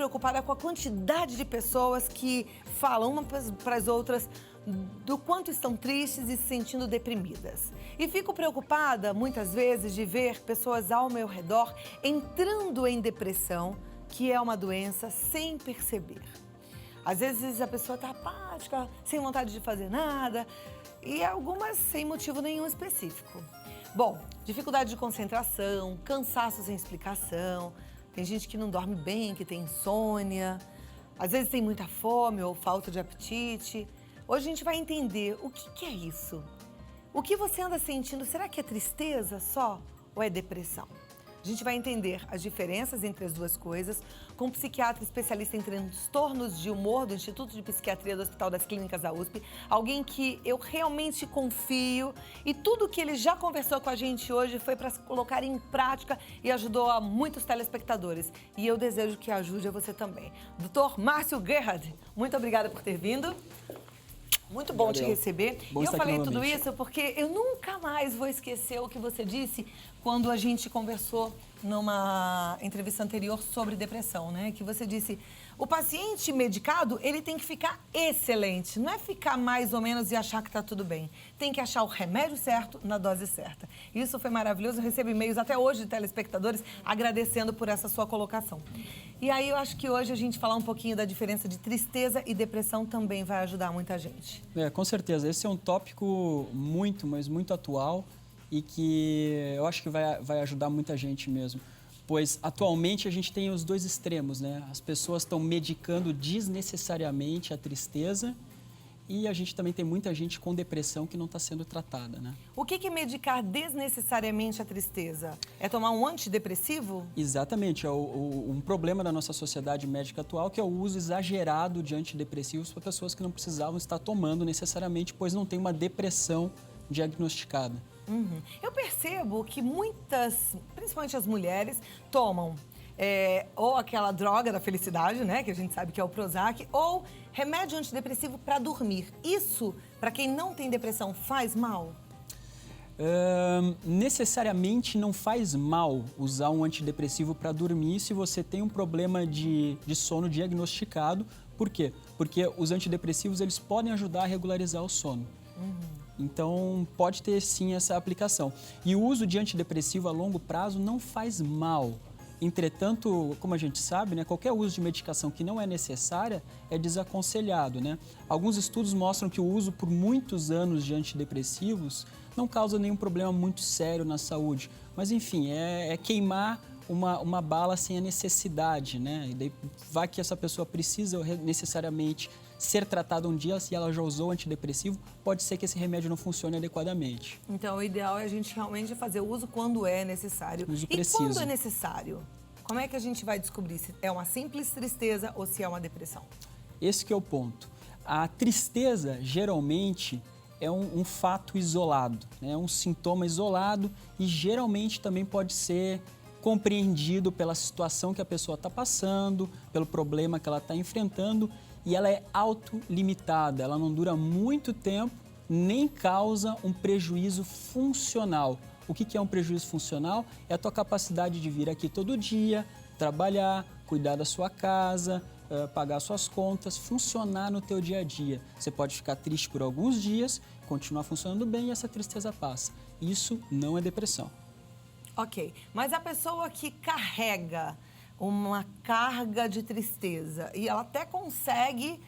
preocupada com a quantidade de pessoas que falam umas para as outras do quanto estão tristes e se sentindo deprimidas. E fico preocupada, muitas vezes, de ver pessoas ao meu redor entrando em depressão, que é uma doença, sem perceber. Às vezes a pessoa está apática, sem vontade de fazer nada, e algumas sem motivo nenhum específico. Bom, dificuldade de concentração, cansaço sem explicação, tem gente que não dorme bem, que tem insônia, às vezes tem muita fome ou falta de apetite. Hoje a gente vai entender o que é isso. O que você anda sentindo, será que é tristeza só ou é depressão? A gente vai entender as diferenças entre as duas coisas com um psiquiatra especialista em transtornos de humor do Instituto de Psiquiatria do Hospital das Clínicas da USP, alguém que eu realmente confio e tudo que ele já conversou com a gente hoje foi para colocar em prática e ajudou a muitos telespectadores. E eu desejo que ajude a você também. Dr. Márcio Gerhard, muito obrigada por ter vindo. Muito bom te receber. E eu falei tudo isso porque eu nunca mais vou esquecer o que você disse quando a gente conversou numa entrevista anterior sobre depressão, né? Que você disse, o paciente medicado, ele tem que ficar excelente. Não é ficar mais ou menos e achar que tá tudo bem. Tem que achar o remédio certo na dose certa. Isso foi maravilhoso. Eu recebo e-mails até hoje de telespectadores agradecendo por essa sua colocação. E aí eu acho que hoje a gente falar um pouquinho da diferença de tristeza e depressão também vai ajudar muita gente. Com certeza. Esse é um tópico muito, mas muito atual e que eu acho que vai ajudar muita gente mesmo. Pois atualmente a gente tem os dois extremos, né? As pessoas estão medicando desnecessariamente a tristeza e a gente também tem muita gente com depressão que não está sendo tratada, né? O que é medicar desnecessariamente a tristeza? É tomar um antidepressivo? Exatamente. É um problema da nossa sociedade médica atual, que é o uso exagerado de antidepressivos para pessoas que não precisavam estar tomando necessariamente, pois não tem uma depressão diagnosticada. Uhum. Eu percebo que muitas, principalmente as mulheres, tomam ou aquela droga da felicidade, né, que a gente sabe que é o Prozac, ou remédio antidepressivo para dormir. Isso, para quem não tem depressão, faz mal? Necessariamente não faz mal usar um antidepressivo para dormir se você tem um problema de sono diagnosticado. Por quê? Porque os antidepressivos eles podem ajudar a regularizar o sono. Então, pode ter sim essa aplicação. E o uso de antidepressivo a longo prazo não faz mal. Entretanto, como a gente sabe, né, qualquer uso de medicação que não é necessária é desaconselhado, né? Alguns estudos mostram que o uso por muitos anos de antidepressivos não causa nenhum problema muito sério na saúde. Mas, enfim, é queimar uma bala sem a necessidade, né? E daí vai que essa pessoa precisa necessariamente ser tratada um dia, se ela já usou antidepressivo, pode ser que esse remédio não funcione adequadamente. Então, o ideal é a gente realmente fazer o uso quando é necessário. Uso e preciso. quando é necessário? Como é que a gente vai descobrir se é uma simples tristeza ou se é uma depressão? Esse que é o ponto. A tristeza, geralmente, é um fato isolado, né? É um sintoma isolado e geralmente também pode ser compreendido pela situação que a pessoa está passando, pelo problema que ela está enfrentando, e ela é autolimitada, ela não dura muito tempo, nem causa um prejuízo funcional. O que é um prejuízo funcional? É a tua capacidade de vir aqui todo dia, trabalhar, cuidar da sua casa, pagar suas contas, funcionar no teu dia a dia. Você pode ficar triste por alguns dias, continuar funcionando bem e essa tristeza passa. Isso não é depressão. Ok, mas a pessoa que carrega uma carga de tristeza e ela até consegue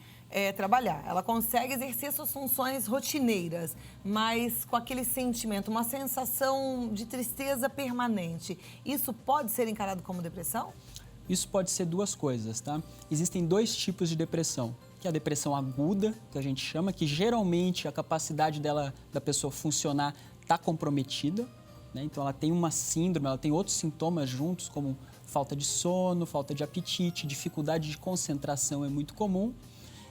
trabalhar, ela consegue exercer suas funções rotineiras, mas com aquele sentimento, uma sensação de tristeza permanente, isso pode ser encarado como depressão? Isso pode ser duas coisas, tá? Existem dois tipos de depressão, que é a depressão aguda, que a gente chama, que geralmente a capacidade da pessoa funcionar está comprometida, né? Então ela tem uma síndrome, ela tem outros sintomas juntos, como falta de sono, falta de apetite, dificuldade de concentração é muito comum.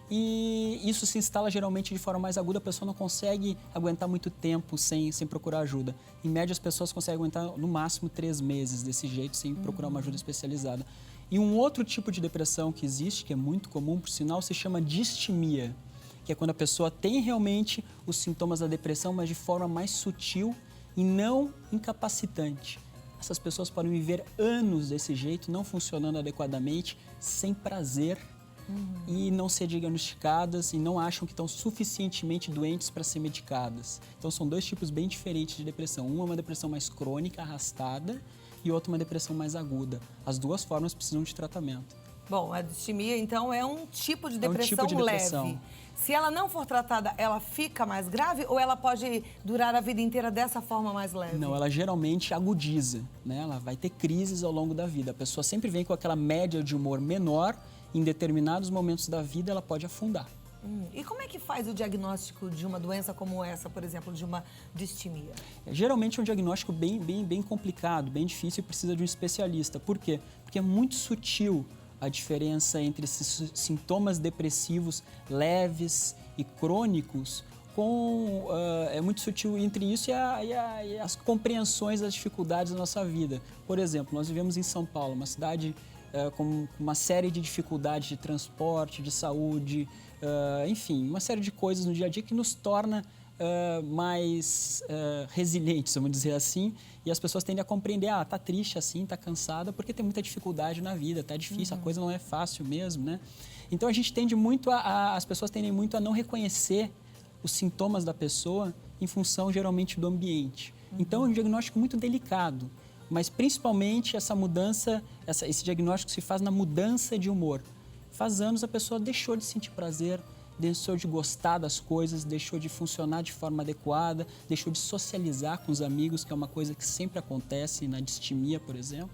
E isso se instala geralmente de forma mais aguda, a pessoa não consegue aguentar muito tempo sem procurar ajuda. Em média, as pessoas conseguem aguentar no máximo 3 meses desse jeito, sem procurar uma ajuda especializada. E um outro tipo de depressão que existe, que é muito comum, por sinal, se chama distimia, que é quando a pessoa tem realmente os sintomas da depressão, mas de forma mais sutil e não incapacitante. essas pessoas podem viver anos desse jeito, não funcionando adequadamente, sem prazer e não ser diagnosticadas e não acham que estão suficientemente doentes para ser medicadas. Então, são dois tipos bem diferentes de depressão. Uma é uma depressão mais crônica, arrastada, e outra uma depressão mais aguda. As duas formas precisam de tratamento. Bom, a distimia, então, é um tipo de depressão, tipo de depressão leve. Se ela não for tratada, ela fica mais grave ou ela pode durar a vida inteira dessa forma mais leve? Não, ela geralmente agudiza, né? Ela vai ter crises ao longo da vida. A pessoa sempre vem com aquela média de humor menor, em determinados momentos da vida ela pode afundar. E como é que faz o diagnóstico de uma doença como essa, por exemplo, de uma distimia? Geralmente é um diagnóstico bem complicado, bem difícil e precisa de um especialista. Por quê? Porque é muito sutil a diferença entre esses sintomas depressivos leves e crônicos, é muito sutil entre isso e as compreensões das dificuldades da nossa vida. Por exemplo, nós vivemos em São Paulo, uma cidade com uma série de dificuldades de transporte, de saúde, enfim, uma série de coisas no dia a dia que nos torna mais resilientes, vamos dizer assim, e as pessoas tendem a compreender, tá triste assim, tá cansada, porque tem muita dificuldade na vida, tá difícil, a coisa não é fácil mesmo, né? Então a gente tende muito as pessoas tendem muito a não reconhecer os sintomas da pessoa em função geralmente do ambiente. Então é um diagnóstico muito delicado, mas principalmente essa mudança, esse diagnóstico se faz na mudança de humor. Faz anos a pessoa deixou de sentir prazer, deixou de gostar das coisas, deixou de funcionar de forma adequada, deixou de socializar com os amigos, que é uma coisa que sempre acontece na distimia, por exemplo.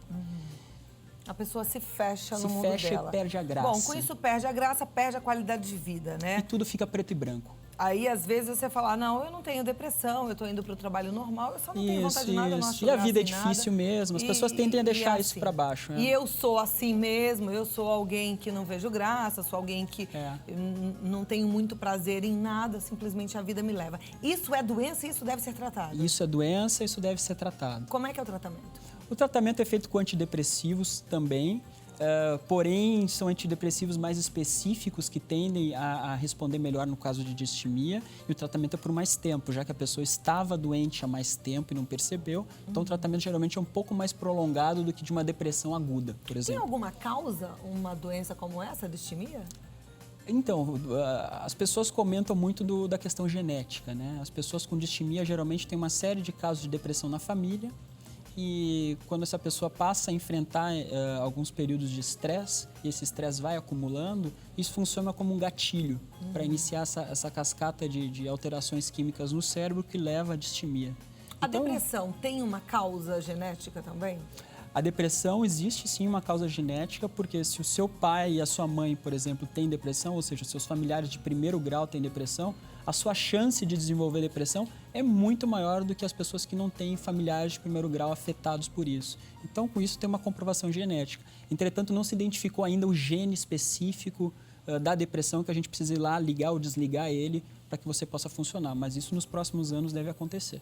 A pessoa se fecha no mundo dela. Se fecha dela. e perde a graça. Bom, com isso perde a graça, perde a qualidade de vida, né? E tudo fica preto e branco. Aí, às vezes, você fala, não, eu não tenho depressão, eu estou indo para o trabalho normal, eu só não tenho vontade de nada, eu não acho E a vida é graça em difícil nada. mesmo, as pessoas tendem a deixar isso assim. para baixo. E eu sou assim mesmo, eu sou alguém que não vejo graça, sou alguém que não tenho muito prazer em nada, simplesmente a vida me leva. Isso é doença e isso deve ser tratado? Isso é doença, isso deve ser tratado. Como é que é o tratamento? O tratamento é feito com antidepressivos também, porém são antidepressivos mais específicos que tendem a responder melhor no caso de distimia, e o tratamento é por mais tempo, já que a pessoa estava doente há mais tempo e não percebeu, então o tratamento geralmente é um pouco mais prolongado do que de uma depressão aguda, por exemplo. Tem alguma causa, uma doença como essa, distimia? Então, as pessoas comentam muito da questão genética, né? As pessoas com distimia geralmente têm uma série de casos de depressão na família, e quando essa pessoa passa a enfrentar alguns períodos de estresse, e esse estresse vai acumulando, isso funciona como um gatilho para iniciar essa cascata de alterações químicas no cérebro que leva à distimia. A depressão tem uma causa genética também? A depressão existe sim uma causa genética, porque se o seu pai e a sua mãe, por exemplo, têm depressão, ou seja, seus familiares de primeiro grau têm depressão, a sua chance de desenvolver depressão é muito maior do que as pessoas que não têm familiares de primeiro grau afetados por isso. Então, com isso, tem uma comprovação genética. Entretanto, não se identificou ainda o gene específico da depressão que a gente precisa ir lá ligar ou desligar ele para que você possa funcionar, mas isso nos próximos anos deve acontecer.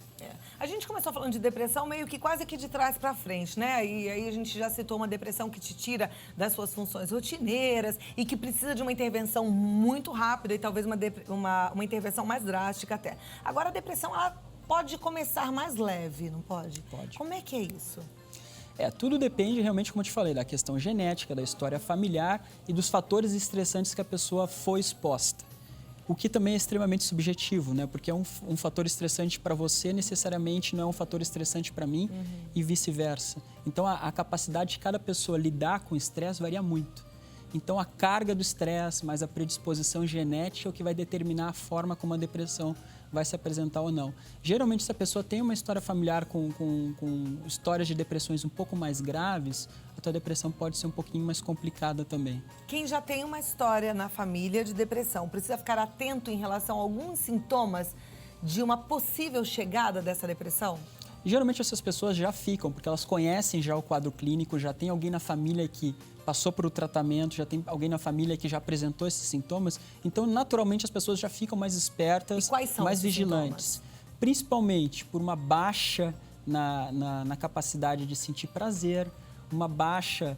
A gente começou falando de depressão meio que quase que de trás para frente, né? E aí a gente já citou uma depressão que te tira das suas funções rotineiras e que precisa de uma intervenção muito rápida e talvez uma intervenção mais drástica até. Agora, a depressão, ela pode começar mais leve, não pode? Pode. Como é que é isso? Tudo depende realmente, como eu te falei, da questão genética, da história familiar e dos fatores estressantes que a pessoa foi exposta. O que também é extremamente subjetivo, né? Porque um fator estressante para você necessariamente não é um fator estressante para mim e vice-versa. Então, a capacidade de cada pessoa lidar com o estresse varia muito. Então, a carga do estresse mais a predisposição genética é o que vai determinar a forma como a depressão vai se apresentar ou não. Geralmente, se a pessoa tem uma história familiar com histórias de depressões um pouco mais graves, a tua depressão pode ser um pouquinho mais complicada também. Quem já tem uma história na família de depressão precisa ficar atento em relação a alguns sintomas de uma possível chegada dessa depressão? Geralmente essas pessoas já ficam, porque elas conhecem já o quadro clínico, já tem alguém na família que passou por o tratamento, já tem alguém na família que já apresentou esses sintomas. Então, naturalmente, as pessoas já ficam mais espertas, mais vigilantes. Sintomas? Principalmente por uma baixa na capacidade de sentir prazer, uma baixa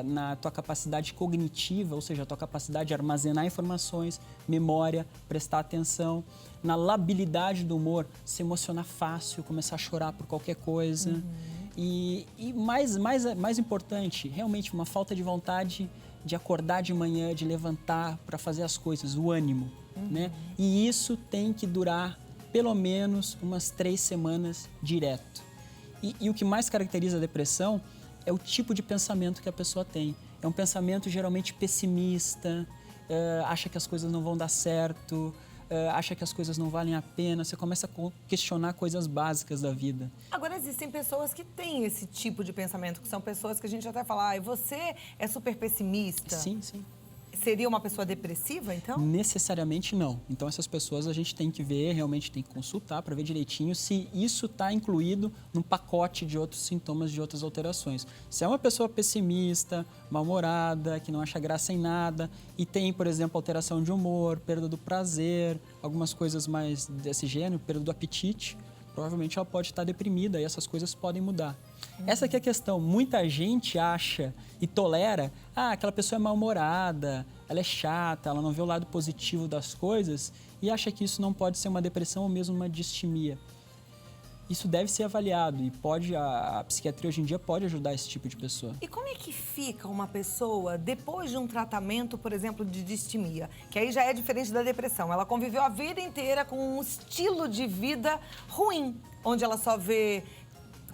na tua capacidade cognitiva, ou seja, a tua capacidade de armazenar informações, memória, prestar atenção, na labilidade do humor, se emocionar fácil, começar a chorar por qualquer coisa. E mais importante, realmente uma falta de vontade de acordar de manhã, de levantar para fazer as coisas, o ânimo, né? E isso tem que durar pelo menos umas 3 semanas direto. E o que mais caracteriza a depressão é o tipo de pensamento que a pessoa tem. É um pensamento geralmente pessimista, acha que as coisas não vão dar certo, acha que as coisas não valem a pena, você começa a questionar coisas básicas da vida. Agora, existem pessoas que têm esse tipo de pensamento, que são pessoas que a gente até fala, você é super pessimista. Sim, sim. Seria uma pessoa depressiva, então? Necessariamente não. Então, essas pessoas a gente tem que ver, realmente tem que consultar para ver direitinho se isso está incluído num pacote de outros sintomas, de outras alterações. Se é uma pessoa pessimista, mal-humorada, que não acha graça em nada e tem, por exemplo, alteração de humor, perda do prazer, algumas coisas mais desse gênero, perda do apetite, provavelmente ela pode estar deprimida e essas coisas podem mudar. Essa aqui é a questão. Muita gente acha e tolera, aquela pessoa é mal-humorada, ela é chata, ela não vê o lado positivo das coisas e acha que isso não pode ser uma depressão ou mesmo uma distimia. Isso deve ser avaliado e a psiquiatria hoje em dia pode ajudar esse tipo de pessoa. E como é que fica uma pessoa depois de um tratamento, por exemplo, de distimia? Que aí já é diferente da depressão. Ela conviveu a vida inteira com um estilo de vida ruim, onde ela só vê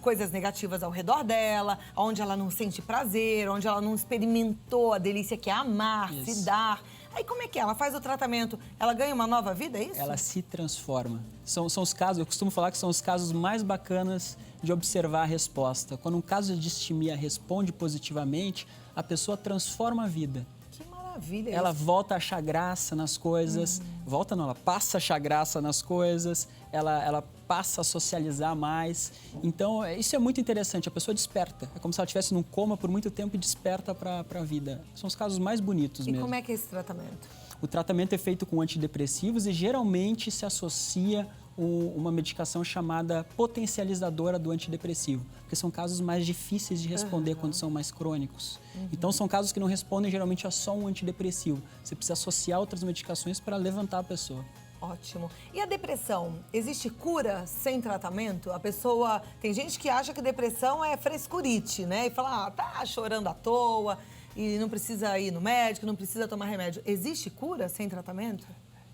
coisas negativas ao redor dela, onde ela não sente prazer, onde ela não experimentou a delícia que é amar, se dar. Aí como é que é? Ela faz o tratamento, ela ganha uma nova vida, é isso? Ela se transforma. São os casos, eu costumo falar que são os casos mais bacanas de observar a resposta. Quando um caso de distimia responde positivamente, a pessoa transforma a vida. Que maravilha. Ela volta a achar graça nas coisas, ela passa a achar graça nas coisas, ela passa a socializar mais. Então, isso é muito interessante, a pessoa desperta. É como se ela estivesse num coma por muito tempo e desperta para a vida. São os casos mais bonitos mesmo. E como é que é esse tratamento? O tratamento é feito com antidepressivos e geralmente se associa uma medicação chamada potencializadora do antidepressivo, porque são casos mais difíceis de responder quando são mais crônicos. Então, são casos que não respondem geralmente a só um antidepressivo. Você precisa associar outras medicações para levantar a pessoa. Ótimo. E a depressão? Existe cura sem tratamento? A pessoa... Tem gente que acha que depressão é frescurite, né? E fala, tá chorando à toa e não precisa ir no médico, não precisa tomar remédio. Existe cura sem tratamento?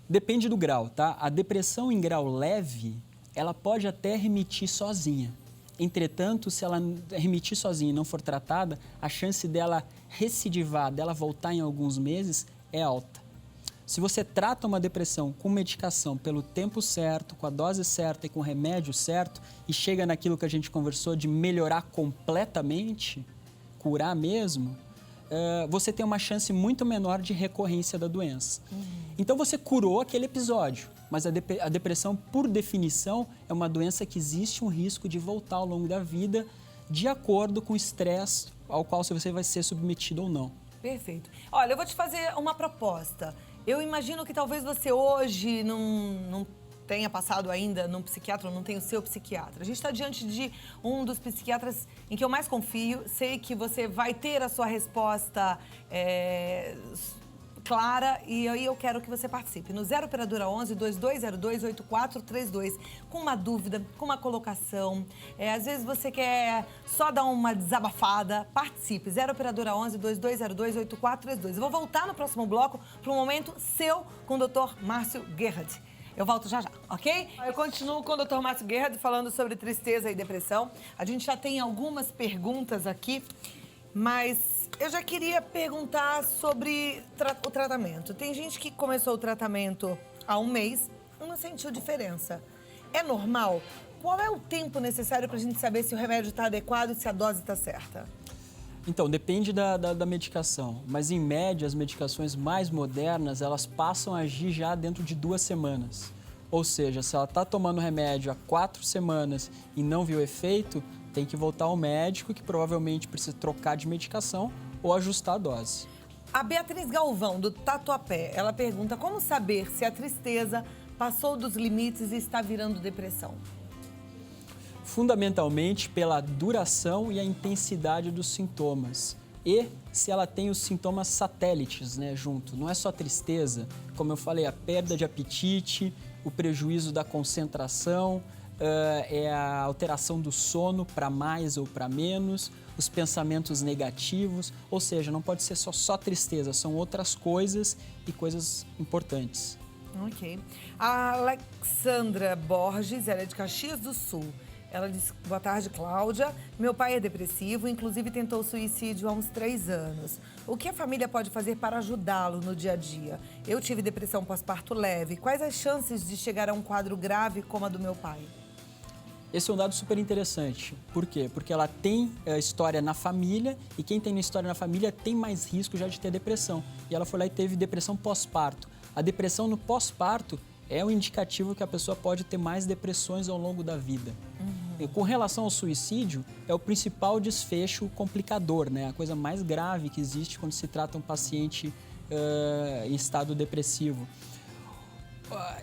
Depende do grau, tá? A depressão em grau leve, ela pode até remitir sozinha. Entretanto, se ela remitir sozinha e não for tratada, a chance dela recidivar, dela voltar em alguns meses, é alta. Se você trata uma depressão com medicação pelo tempo certo, com a dose certa e com o remédio certo, e chega naquilo que a gente conversou de melhorar completamente, curar mesmo, você tem uma chance muito menor de recorrência da doença. Então você curou aquele episódio, mas a depressão, por definição, é uma doença que existe um risco de voltar ao longo da vida de acordo com o estresse ao qual você vai ser submetido ou não. Perfeito. Olha, eu vou te fazer uma proposta. Eu imagino que talvez você hoje não tenha passado ainda num psiquiatra, ou não tenha o seu psiquiatra. A gente está diante de um dos psiquiatras em que eu mais confio. Sei que você vai ter a sua resposta clara e aí eu quero que você participe. No 0 Operadora 11 2202 8432, com uma dúvida, com uma colocação. Às vezes você quer só dar uma desabafada, participe. 0 Operadora 11 2202 8432. Eu vou voltar no próximo bloco para um momento seu com o Dr. Márcio Gerhard. Eu volto já já, ok? Eu continuo com o Dr. Márcio Gerhard falando sobre tristeza e depressão. A gente já tem algumas perguntas aqui, mas eu já queria perguntar sobre o tratamento. Tem gente que começou o tratamento há um mês e não sentiu diferença. É normal? Qual é o tempo necessário para a gente saber se o remédio está adequado e se a dose está certa? Então, depende da medicação, mas em média as medicações mais modernas, elas passam a agir já dentro de 2 semanas. Ou seja, se ela está tomando remédio há 4 semanas e não viu efeito, tem que voltar ao médico que provavelmente precisa trocar de medicação ou ajustar a dose. A Beatriz Galvão, do Tatuapé, ela pergunta como saber se a tristeza passou dos limites e está virando depressão? Fundamentalmente pela duração e a intensidade dos sintomas. E se ela tem os sintomas satélites, né, junto. Não é só tristeza, como eu falei, a perda de apetite, o prejuízo da concentração, é a alteração do sono para mais ou para menos, os pensamentos negativos, ou seja, não pode ser só tristeza, são outras coisas e coisas importantes. Ok. A Alexandra Borges, ela é de Caxias do Sul. Ela disse, boa tarde, Cláudia. Meu pai é depressivo, inclusive tentou suicídio há uns 3 anos. O que a família pode fazer para ajudá-lo no dia a dia? Eu tive depressão pós-parto leve. Quais as chances de chegar a um quadro grave como a do meu pai? Esse é um dado super interessante. Por quê? Porque ela tem história na família e quem tem história na família tem mais risco já de ter depressão. E ela foi lá e teve depressão pós-parto. A depressão no pós-parto é um indicativo que a pessoa pode ter mais depressões ao longo da vida. E com relação ao suicídio, é o principal desfecho complicador, né? A coisa mais grave que existe quando se trata um paciente em estado depressivo.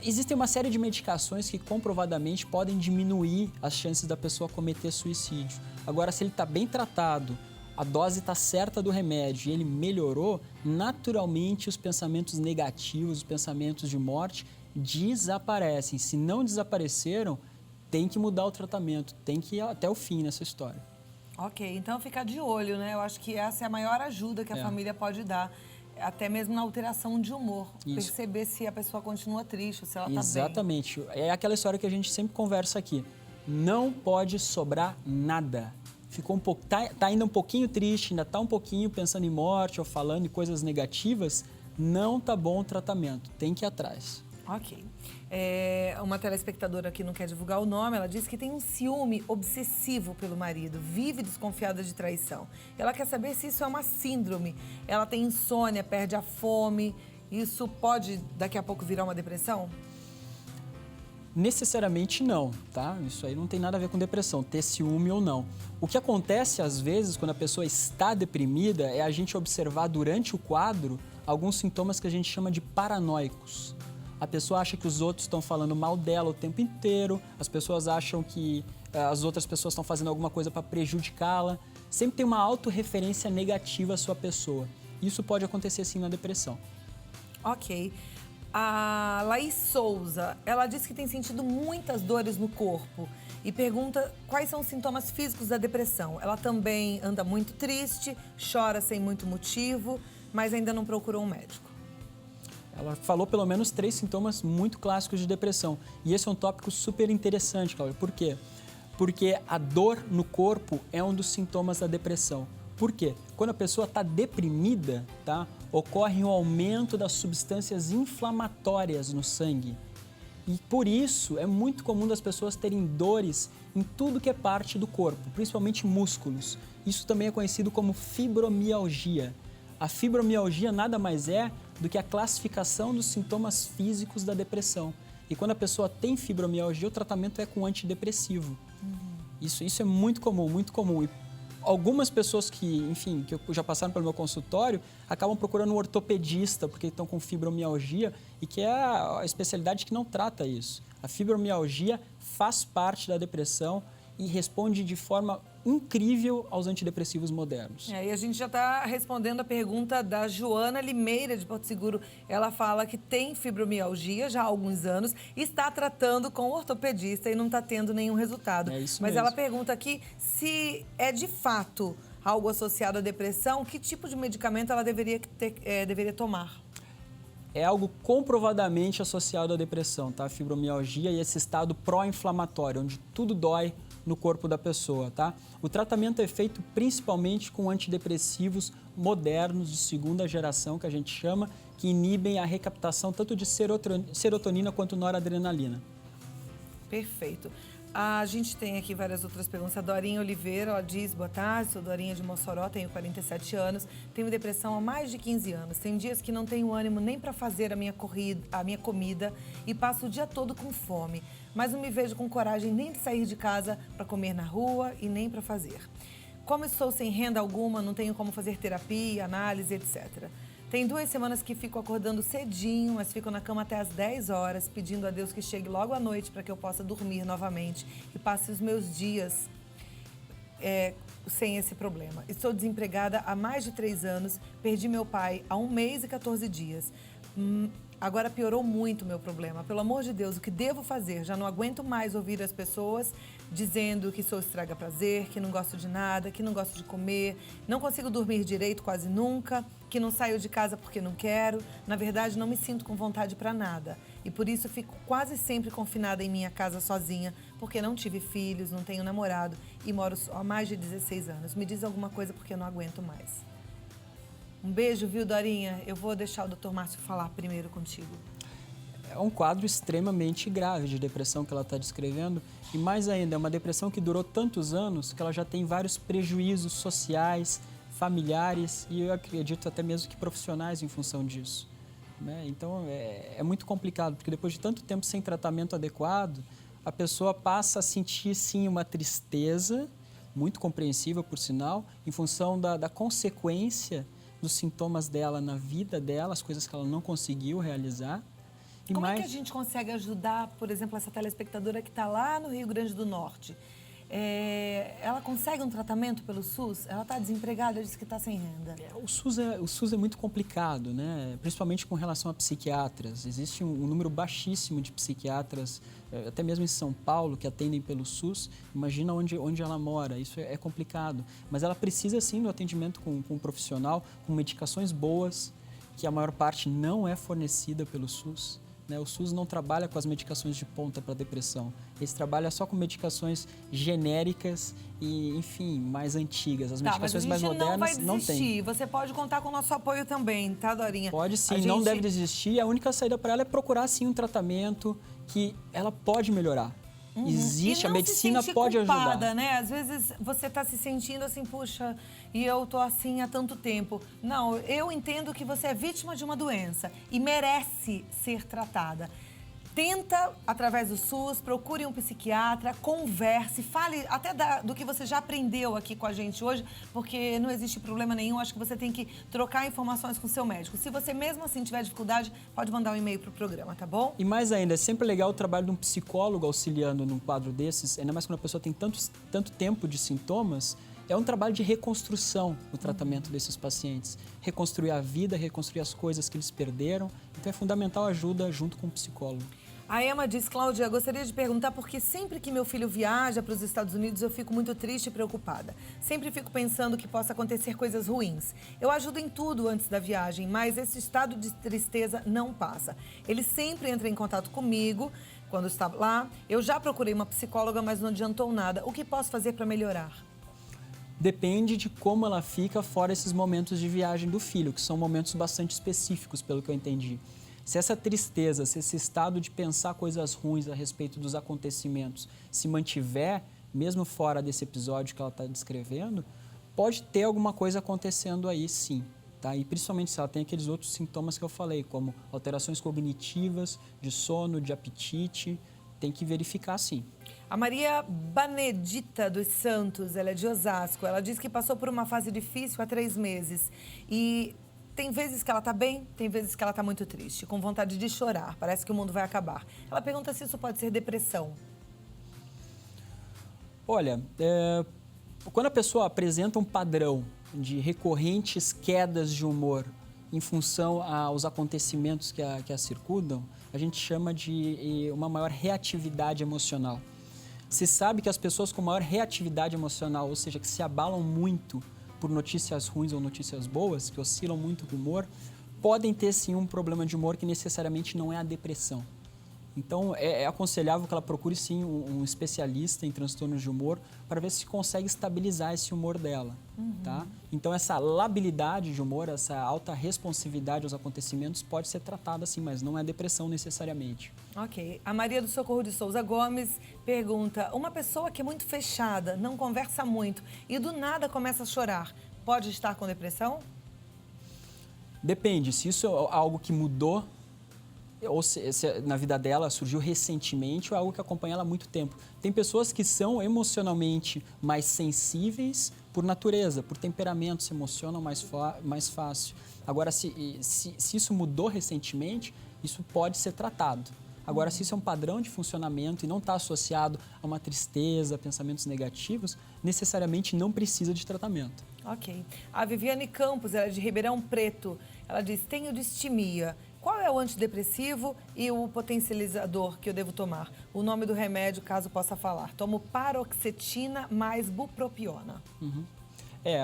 Existem uma série de medicações que comprovadamente podem diminuir as chances da pessoa cometer suicídio. Agora, se ele está bem tratado, a dose está certa do remédio e ele melhorou, naturalmente os pensamentos negativos, os pensamentos de morte desaparecem. Se não desapareceram, tem que mudar o tratamento, tem que ir até o fim nessa história. Ok, então ficar de olho, né? Eu acho que essa é a maior ajuda que a família pode dar, até mesmo na alteração de humor. Isso. Perceber se a pessoa continua triste, se ela está bem. Exatamente. É aquela história que a gente sempre conversa aqui. Não pode sobrar nada. Ficou tá ainda um pouquinho triste, ainda está um pouquinho pensando em morte ou falando em coisas negativas, não tá bom o tratamento, tem que ir atrás. Ok. Uma telespectadora que não quer divulgar o nome, ela diz que tem um ciúme obsessivo pelo marido, vive desconfiada de traição. Ela quer saber se isso é uma síndrome. Ela tem insônia, perde a fome. Isso pode, daqui a pouco, virar uma depressão? Necessariamente não, tá? Isso aí não tem nada a ver com depressão, ter ciúme ou não. O que acontece, às vezes, quando a pessoa está deprimida, é a gente observar durante o quadro alguns sintomas que a gente chama de paranoicos. A pessoa acha que os outros estão falando mal dela o tempo inteiro, as pessoas acham que as outras pessoas estão fazendo alguma coisa para prejudicá-la. Sempre tem uma autorreferência negativa à sua pessoa. Isso pode acontecer sim na depressão. Ok. A Laís Souza, ela diz que tem sentido muitas dores no corpo e pergunta quais são os sintomas físicos da depressão. Ela também anda muito triste, chora sem muito motivo, mas ainda não procurou um médico. Ela falou pelo menos 3 sintomas muito clássicos de depressão. E esse é um tópico super interessante, Cláudia. Por quê? Porque a dor no corpo é um dos sintomas da depressão. Por quê? Quando a pessoa está deprimida, tá, ocorre um aumento das substâncias inflamatórias no sangue. E por isso é muito comum das pessoas terem dores em tudo que é parte do corpo, principalmente músculos. Isso também é conhecido como fibromialgia. A fibromialgia nada mais é do que a classificação dos sintomas físicos da depressão. E quando a pessoa tem fibromialgia, o tratamento é com antidepressivo. Isso é muito comum, muito comum. E algumas pessoas que já passaram pelo meu consultório, acabam procurando um ortopedista porque estão com fibromialgia e que é a especialidade que não trata isso. A fibromialgia faz parte da depressão e responde de forma incrível aos antidepressivos modernos. E a gente já está respondendo a pergunta da Joana Limeira, de Porto Seguro. Ela fala que tem fibromialgia já há alguns anos, está tratando com o ortopedista e não está tendo nenhum resultado. É isso Mas mesmo. ela pergunta aqui se é de fato algo associado à depressão, que tipo de medicamento ela deveria tomar? É algo comprovadamente associado à depressão, tá? A fibromialgia e esse estado pró-inflamatório, onde tudo dói no corpo da pessoa, tá? O tratamento é feito principalmente com antidepressivos modernos de segunda geração, que a gente chama, que inibem a recaptação tanto de serotonina quanto noradrenalina. Perfeito. A gente tem aqui várias outras perguntas. A Dorinha Oliveira, ela diz, boa tarde, sou Dorinha de Mossoró, tenho 47 anos, tenho depressão há mais de 15 anos. Tem dias que não tenho ânimo nem para fazer a minha comida e passo o dia todo com fome. Mas não me vejo com coragem nem de sair de casa para comer na rua e nem para fazer. Como estou sem renda alguma, não tenho como fazer terapia, análise, etc. Tem 2 semanas que fico acordando cedinho, mas fico na cama até às 10 horas, pedindo a Deus que chegue logo à noite para que eu possa dormir novamente e passe os meus dias sem esse problema. Estou desempregada há mais de 3 anos, perdi meu pai há 1 mês e 14 dias. agora piorou muito o meu problema. Pelo amor de Deus, o que devo fazer? Já não aguento mais ouvir as pessoas dizendo que sou estraga-prazer, que não gosto de nada, que não gosto de comer, não consigo dormir direito quase nunca, que não saio de casa porque não quero. Na verdade, não me sinto com vontade para nada. E por isso fico quase sempre confinada em minha casa sozinha, porque não tive filhos, não tenho namorado e moro só há mais de 16 anos. Me diz alguma coisa porque eu não aguento mais. Um beijo, viu, Dorinha? Eu vou deixar o Dr. Márcio falar primeiro contigo. É um quadro extremamente grave de depressão que ela está descrevendo e mais ainda, é uma depressão que durou tantos anos que ela já tem vários prejuízos sociais, familiares e eu acredito até mesmo que profissionais em função disso, né? Então é muito complicado, porque depois de tanto tempo sem tratamento adequado, a pessoa passa a sentir sim uma tristeza, muito compreensível por sinal, em função da consequência dos sintomas dela na vida dela, as coisas que ela não conseguiu realizar. Como é que a gente consegue ajudar, por exemplo, essa telespectadora que está lá no Rio Grande do Norte? Ela consegue um tratamento pelo SUS? Ela está desempregada, diz que está sem renda. O SUS é muito complicado, né? Principalmente com relação a psiquiatras. Existe um número baixíssimo de psiquiatras, até mesmo em São Paulo, que atendem pelo SUS. Imagina onde ela mora, isso é complicado. Mas ela precisa sim do atendimento com um profissional, com medicações boas, que a maior parte não é fornecida pelo SUS. O SUS não trabalha com as medicações de ponta para depressão. Eles trabalham só com medicações genéricas e, enfim, mais antigas. As medicações mais modernas não tem. Você pode contar com o nosso apoio também, tá, Dorinha? Pode sim, não deve desistir. A única saída para ela é procurar sim um tratamento que ela pode melhorar. Existe, a medicina pode ajudar. Né? Às vezes você está se sentindo assim, puxa, e eu tô assim há tanto tempo. Não, eu entendo que você é vítima de uma doença e merece ser tratada. Tenta, através do SUS, procure um psiquiatra, converse, fale até do que você já aprendeu aqui com a gente hoje, porque não existe problema nenhum, acho que você tem que trocar informações com o seu médico. Se você mesmo assim tiver dificuldade, pode mandar um e-mail para o programa, tá bom? E mais ainda, é sempre legal o trabalho de um psicólogo auxiliando num quadro desses, ainda mais quando a pessoa tem tanto tempo de sintomas. É um trabalho de reconstrução o tratamento desses pacientes. Reconstruir a vida, reconstruir as coisas que eles perderam. Então é fundamental a ajuda junto com o psicólogo. A Emma diz, Cláudia, gostaria de perguntar porque sempre que meu filho viaja para os Estados Unidos eu fico muito triste e preocupada. Sempre fico pensando que possa acontecer coisas ruins. Eu ajudo em tudo antes da viagem, mas esse estado de tristeza não passa. Ele sempre entra em contato comigo quando está lá. Eu já procurei uma psicóloga, mas não adiantou nada. O que posso fazer para melhorar? Depende de como ela fica fora esses momentos de viagem do filho, que são momentos bastante específicos, pelo que eu entendi. Se essa tristeza, se esse estado de pensar coisas ruins a respeito dos acontecimentos se mantiver, mesmo fora desse episódio que ela está descrevendo, pode ter alguma coisa acontecendo aí sim. Tá? E principalmente se ela tem aqueles outros sintomas que eu falei, como alterações cognitivas, de sono, de apetite, tem que verificar sim. A Maria Benedita dos Santos, ela é de Osasco, ela diz que passou por uma fase difícil há 3 meses e tem vezes que ela está bem, tem vezes que ela está muito triste, com vontade de chorar, parece que o mundo vai acabar. Ela pergunta se isso pode ser depressão. Olha, quando a pessoa apresenta um padrão de recorrentes quedas de humor em função aos acontecimentos que a circundam, a gente chama de uma maior reatividade emocional. Se sabe que as pessoas com maior reatividade emocional, ou seja, que se abalam muito por notícias ruins ou notícias boas, que oscilam muito o humor, podem ter sim um problema de humor que necessariamente não é a depressão. Então, é aconselhável que ela procure sim um especialista em transtornos de humor para ver se consegue estabilizar esse humor dela, tá? Então, essa labilidade de humor, essa alta responsividade aos acontecimentos pode ser tratada assim, mas não é depressão necessariamente. Ok. A Maria do Socorro de Souza Gomes pergunta, uma pessoa que é muito fechada, não conversa muito e do nada começa a chorar, pode estar com depressão? Depende, se isso é algo que mudou, ou se na vida dela surgiu recentemente ou é algo que acompanha ela há muito tempo. Tem pessoas que são emocionalmente mais sensíveis por natureza, por temperamento, se emocionam mais fácil. Agora, se isso mudou recentemente, isso pode ser tratado. Agora, se isso é um padrão de funcionamento e não está associado a uma tristeza, a pensamentos negativos, necessariamente não precisa de tratamento. Ok. A Viviane Campos, ela é de Ribeirão Preto. Ela diz, tenho distimia. Qual é o antidepressivo e o potencializador que eu devo tomar? O nome do remédio, caso possa falar. Tomo paroxetina mais bupropiona.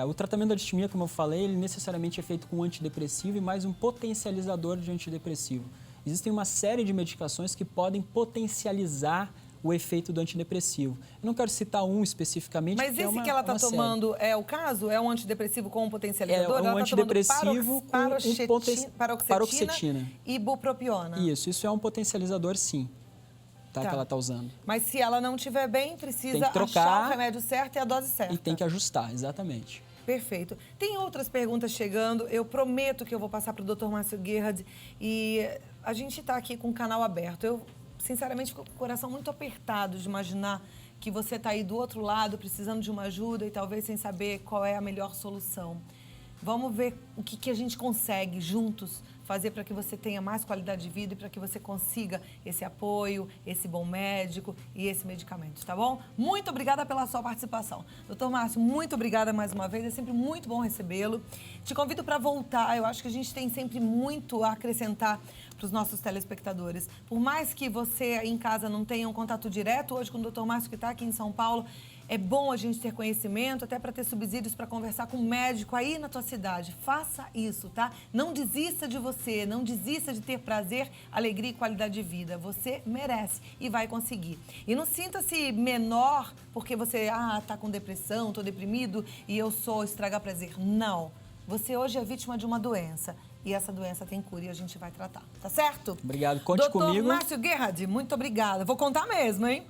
O tratamento da distimia, como eu falei, ele necessariamente é feito com um antidepressivo e mais um potencializador de antidepressivo. Existem uma série de medicações que podem potencializar o efeito do antidepressivo. Eu não quero citar um especificamente. Mas esse que ela está tomando é o caso? É um antidepressivo com um potencializador? É um antidepressivo com paroxetina e bupropiona. Isso é um potencializador, sim, tá? Que ela está usando. Mas se ela não estiver bem, precisa achar o remédio certo e a dose certa. E tem que ajustar, exatamente. Perfeito. Tem outras perguntas chegando. Eu prometo que eu vou passar para o Dr. Márcio Gerhard. E a gente está aqui com o canal aberto. Eu, sinceramente, fico com o coração muito apertado de imaginar que você está aí do outro lado, precisando de uma ajuda e talvez sem saber qual é a melhor solução. Vamos ver o que a gente consegue juntos fazer para que você tenha mais qualidade de vida e para que você consiga esse apoio, esse bom médico e esse medicamento, tá bom? Muito obrigada pela sua participação. Doutor Márcio, muito obrigada mais uma vez, é sempre muito bom recebê-lo. Te convido para voltar, eu acho que a gente tem sempre muito a acrescentar para os nossos telespectadores. Por mais que você aí em casa não tenha um contato direto hoje com o doutor Márcio, que está aqui em São Paulo, é bom a gente ter conhecimento, até para ter subsídios para conversar com um médico aí na tua cidade. Faça isso, tá? Não desista de você, não desista de ter prazer, alegria e qualidade de vida. Você merece e vai conseguir. E não sinta-se menor porque você, tá com depressão, tô deprimido e eu sou estragar prazer. Não. Você hoje é vítima de uma doença e essa doença tem cura e a gente vai tratar, tá certo? Obrigado, conte comigo. Doutor Márcio Gerhard, muito obrigada. Vou contar mesmo, hein?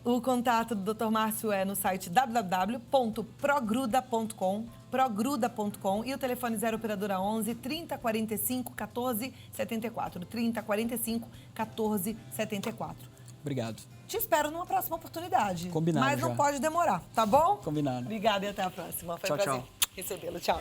O contato do Dr. Márcio é no site www.progruda.com e o telefone 0 operadora 11 3045 14 74. 3045 14 74. Obrigado. Te espero numa próxima oportunidade. Combinado. Mas não já. pode demorar, tá bom? Combinado. Obrigada e até a próxima. Foi um prazer recebê-lo. Tchau.